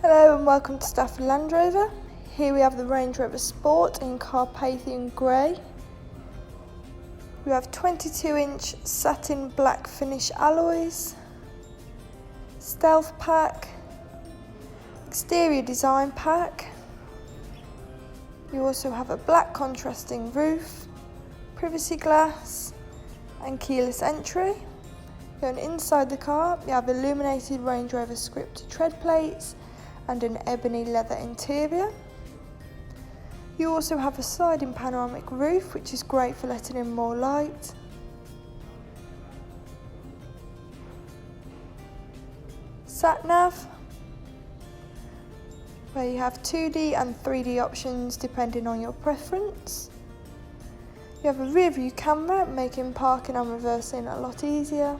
Hello and welcome to Stafford Land Rover. Here we have the Range Rover Sport in Carpathian Grey. We have 22-inch satin black finish alloys, stealth pack, exterior design pack. You also have a black contrasting roof, privacy glass and keyless entry. Going inside the car, you have illuminated Range Rover scripted tread plates and an ebony leather interior. You also have a sliding panoramic roof, which is great for letting in more light. Sat nav, where you have 2D and 3D options depending on your preference. You have a rear view camera, making parking and reversing a lot easier.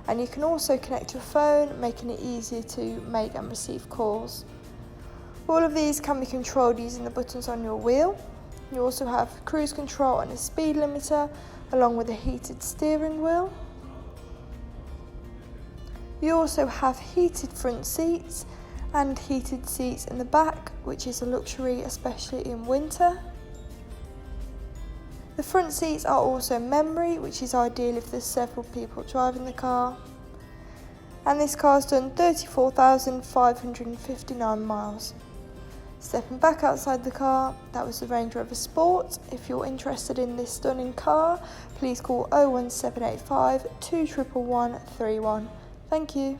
And you can also connect your phone, making it easier to make and receive calls. All of these can be controlled using the buttons on your wheel. You also have cruise control and a speed limiter, along with a heated steering wheel. You also have heated front seats and heated seats in the back, which is a luxury, especially in winter. The front seats are also memory, which is ideal if there's several people driving the car. And this car's done 34,559 miles. Stepping back outside the car, that was the Range Rover Sport. If you're interested in this stunning car, please call 01785 211 131. Thank you.